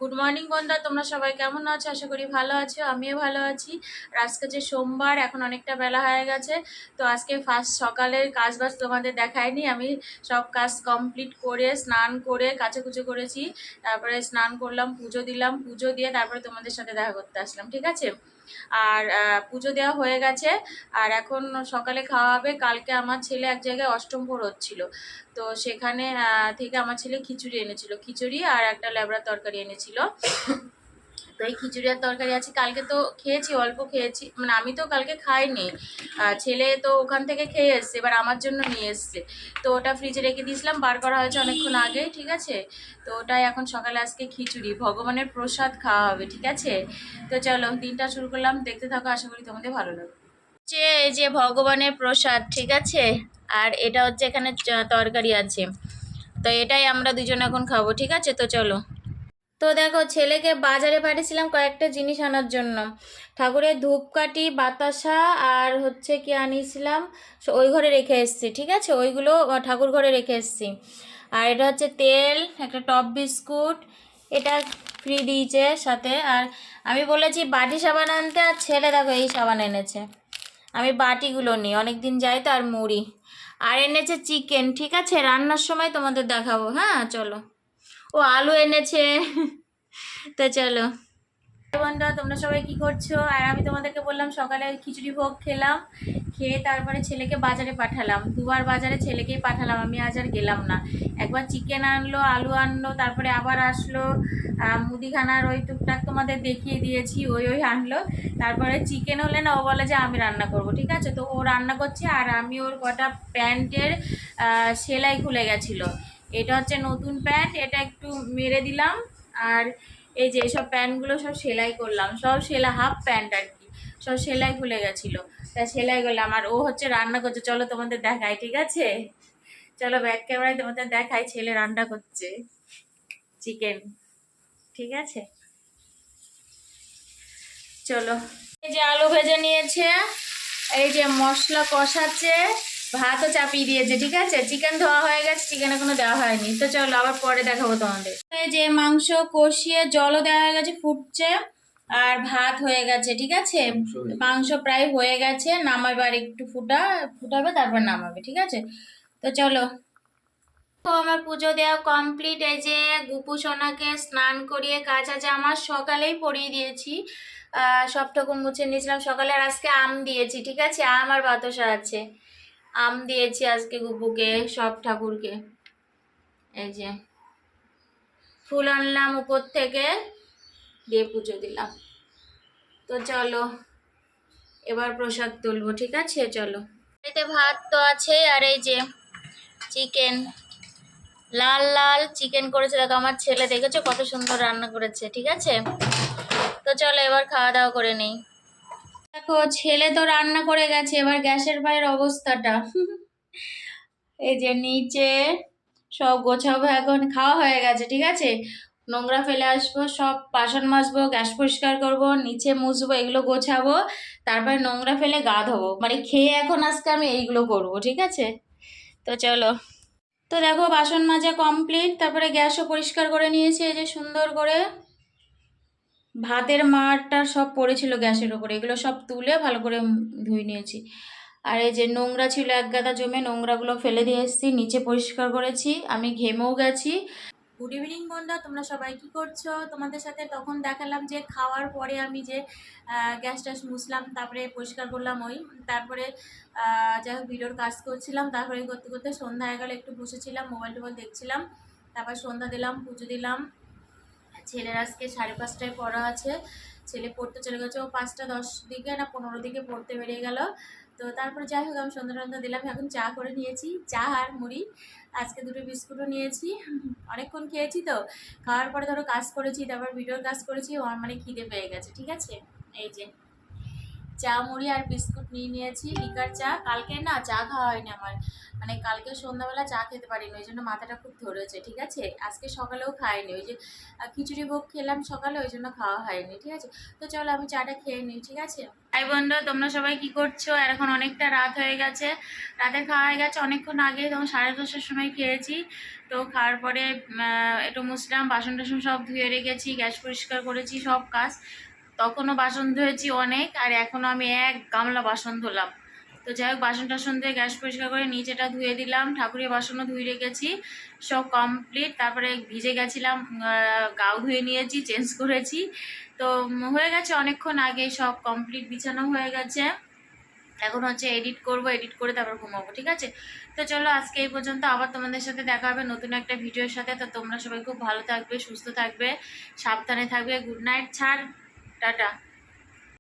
Good morning বন্ধুরা, তোমরা সবাই কেমন আছো? আশা করি ভালো আছো, আমিও ভালো আছি। আর আজকে যে সোমবার, এখন অনেকটা বেলা হয়ে গেছে। তো আজকে ফার্স্ট সকালের কাজ বাজ তোমাদের দেখাইনি। আমি সব কাজ কমপ্লিট করে স্নান করে কাচাকুচো করেছি। তারপরে স্নান করলাম, পুজো দিলাম, পুজো দিয়ে তারপরে তোমাদের সাথে দেখা করতে আসলাম, ঠিক আছে। আর পুজো দেওয়া হয়ে গেছে। আর এখন সকালে খাওয়া হবে। কালকে আমার ছেলে এক জায়গায় অষ্টম প্রহর হচ্ছিল, তো সেখানে থেকে আমার ছেলে খিচুড়ি এনেছিল, খিচুড়ি আর একটা ল্যাবড়া তরকারি এনেছিল। তো এই খিচুড়ি আর তরকারি আছে। কালকে তো খেয়েছি, অল্প খেয়েছি, মানে আমি তো কালকে খাইনি। ছেলে তো ওখান থেকে খেয়ে এসছে, এবার আমার জন্য নিয়ে এসছে। তো ওটা ফ্রিজে রেখে দিয়েছিলাম, বার করা হয়েছে অনেকক্ষণ আগে, ঠিক আছে। তো ওটাই এখন সকালে আজকে খিচুড়ি, ভগবানের প্রসাদ খাওয়া হবে, ঠিক আছে। তো চলো দিনটা শুরু করলাম, দেখতে থাকো, আশা করি তোমাদের ভালো লাগবে। এই যে ভগবানের প্রসাদ, ঠিক আছে। আর এটা হচ্ছে এখানে তরকারি আছে। তো এটাই আমরা দুজন এখন খাবো, ঠিক আছে। তো চলো। তো দেখো, ছেলেকে বাজারে পাঠিয়েছিলাম কয়েকটা জিনিস আনার জন্য। ঠাকুরের ধূপকাঠি, বাতাসা আর হচ্ছে কি আনিয়েছিলাম, ওই ঘরে রেখে এসেছি, ঠিক আছে। ওইগুলো ঠাকুর ঘরে রেখে এসেছি। আর এটা হচ্ছে তেল, একটা টপ বিস্কুট, এটা ফ্রি দিয়েছে সাথে। আর আমি বলেছি বাটি সাবান আনতে, আর ছেলে দেখো এই সাবান এনেছে। আমি বাটিগুলো নিই, অনেক দিন যাই তো। আর মুড়ি আর এনেছে চিকেন, ঠিক আছে। রান্নার সময় তোমাদের দেখাবো, হ্যাঁ চলো। ও আলু এনেছে। তো চলো বন্ধুরা, তোমরা সবাই কি করছো? আর আমি তোমাদেরকে বললাম সকালে খিচুড়ি ভোগ খেলাম, খেয়ে তারপরে ছেলেকে বাজারে পাঠালাম। দুবার বাজারে ছেলেকেই পাঠালাম, আমি আজ আর গেলাম না। একবার চিকেন আনলো, আলু আনলো, তারপরে আবার আসলো মুদিখানার ওই টুকটাক তোমাদের দেখিয়ে দিয়েছি, ওই আনলো। তারপরে চিকেন হলে না, ও বলে যে আমি রান্না করব, ঠিক আছে। তো ও রান্না করছে, আর আমি ওর কটা প্যান্টের সেলাই খুলে গেছিলো। এটা হচ্ছে নতুন প্যান্ট, এটা একটু মেরে দিলাম। আর এই যে সব প্যান্টগুলো সব সেলাই করলাম, সব সেলাই, হাফ প্যান্ট আর কি, সব সেলাই খুলে গেছিলো। তা সেলাই করলাম, আর ও হচ্ছে রান্না করছে। চলো তোমাদের দেখাই, ঠিক আছে। চলো ব্যাক ক্যামেরায় তোমাদের দেখাই, ছেলে রান্না করছে চিকেন, ঠিক আছে। চলো, এই যে আলু ভেজে নিয়েছে, এই যে মশলা কষাচ্ছে, ভাতও চাপিয়ে দিয়েছে, ঠিক আছে। চিকেন ধোয়া হয়ে গেছে, চিকেন এখনো দেওয়া হয়নি। তো চলো আবার পরে দেখাবো তোমাদের। এই যে মাংস কষিয়ে জলও দেওয়া হয়ে গেছে, ফুটছে। আর ভাত হয়ে গেছে, ঠিক আছে। মাংস প্রায় হয়ে গেছে, নামাবার একটু ফুটাবে, তারপর নামাবে, ঠিক আছে। তো চলো। তো আমার পুজো দেওয়া কমপ্লিট। এই যে গুপু সোনাকে স্নান করিয়ে কাঁচা জামা সকালেই পরিয়ে দিয়েছি। সব ঠাকুর মুছে নিয়েছিলাম সকালে। আর আজকে আম দিয়েছি, ঠিক আছে। আম আর বাতাসা আছে, আম দিয়েছি আজকে গুপুকে, সব ঠাকুরকে। এই যে ফুল আনলাম উপর থেকে, দিয়ে পুজো দিলাম। তো চলো এবার প্রসাদ তুলবো, ঠিক আছে। চলো, এতে ভাত তো আছে, আর এই যে চিকেন, লাল লাল চিকেন করেছে। দেখো আমার ছেলে, দেখেছো কত সুন্দর রান্না করেছে, ঠিক আছে। তো চলো এবার খাওয়া দাওয়া করে নেই। দেখো ছেলে তো রান্না করে গেছে, এবার গ্যাসের বাইরের অবস্থাটা। এই যে নিচে সব গোছাবো, এখন খাওয়া হয়ে গেছে, ঠিক আছে। নোংরা ফেলে আসবো, সব বাসন মাজবো, গ্যাস পরিষ্কার করব, নিচে মুছবো, এগুলো গোছাবো। তারপরে নোংরা ফেলে গা ধোবো, মানে খেয়ে এখন আজকে আমি এইগুলো করব, ঠিক আছে। তো চলো। তো দেখো বাসন মাজা কমপ্লিট, তারপরে গ্যাসও পরিষ্কার করে নিয়েছি, এই যে সুন্দর করে। ভাতের মাড়টা সব পড়েছিল গ্যাসের ওপরে, এগুলো সব তুলে ভালো করে ধুয়ে নিয়েছি। আর এই যে নোংরা ছিল এক গাদা জমে, নোংরাগুলো ফেলে দিয়ে এসেছি, নিচে পরিষ্কার করেছি, আমি ঘেমেও গেছি। গুড ইভিনিং বন্ধুরা, তোমরা সবাই কি করছো? তোমাদের সাথে তখন দেখালাম যে খাওয়ার পরে আমি যে গ্যাস ট্যাস মুছলাম, তারপরে পরিষ্কার করলাম ওই। তারপরে যাই হোক ভিডিওর কাজ করছিলাম, তারপরে করতে করতে সন্ধ্যা হয়ে গেলে, একটু বসেছিলাম, মোবাইল টোবাইল দেখছিলাম। তারপর সন্ধ্যা দিলাম, পুজো দিলাম। ছেলের আজকে 5:30টায় পড়া আছে, ছেলে পড়তে চলে গেছে। ও 5:10 দিকে না 15 দিকে পড়তে বেরিয়ে গেল। তো তারপরে যাই হোক আমি সন্ধ্যা দিলাম, এখন চা করে নিয়েছি, চা আর মুড়ি। আজকে দুটো বিস্কুটও নিয়েছি। অনেকক্ষণ খেয়েছি তো, খাওয়ার পরে ধরো কাজ করেছি, তারপর ভিডিওর কাজ করেছি, আমার মানে খিদে পেয়ে গেছে, ঠিক আছে। এই যে চা মুড়ি আর বিস্কুট নিয়ে নিয়েছি, লিকার চা। কালকে না চা খাওয়া হয়নি আমার, মানে কালকে সন্ধ্যাবেলা চা খেতে পারিনি, ওই জন্য মাথাটা খুব ধরেছে, ঠিক আছে। আজকে সকালেও খাইনি, ওই যে খিচুড়ি ভোগ খেলাম সকালে, ওই জন্য খাওয়া হয়নি, ঠিক আছে। তো চলো আমি চাটা খেয়ে নিই, ঠিক আছে। ভাই বন্ধু, তোমরা সবাই কি করছো? আর এখন অনেকটা রাত হয়ে গেছে, রাতের খাওয়া হয়ে গেছে অনেকক্ষণ আগে, তখন 10:30টার সময় খেয়েছি। তো খাওয়ার পরে একটু মুছলাম, বাসন টাসন সব ধুয়ে রেখেছি, গ্যাস পরিষ্কার করেছি, সব কাজ। তখনও বাসন ধুয়েছি অনেক, আর এখনও আমি এক গামলা বাসন ধুলাম। তো যাই হোক, বাসন টাসন দিয়ে গ্যাস পরিষ্কার করে নিচেটা ধুয়ে দিলাম, ঠাকুরের বাসনও ধুয়ে রেখেছি, সব কমপ্লিট। তারপরে ভিজে গেছিলাম, গাও ধুয়ে নিয়েছি, চেঞ্জ করেছি। তো হয়ে গেছে অনেকক্ষণ আগে, সব কমপ্লিট, বিছানো হয়ে গেছে। এখন হচ্ছে এডিট করব, এডিট করে তারপর ঘুমাবো, ঠিক আছে। তো চলো আজকে এই পর্যন্ত, আবার তোমাদের সাথে দেখা হবে নতুন একটা ভিডিওর সাথে। তো তোমরা সবাই খুব ভালো থাকবে, সুস্থ থাকবে, সাবধানে থাকবে। গুড নাইট, ছাড়, টাটা।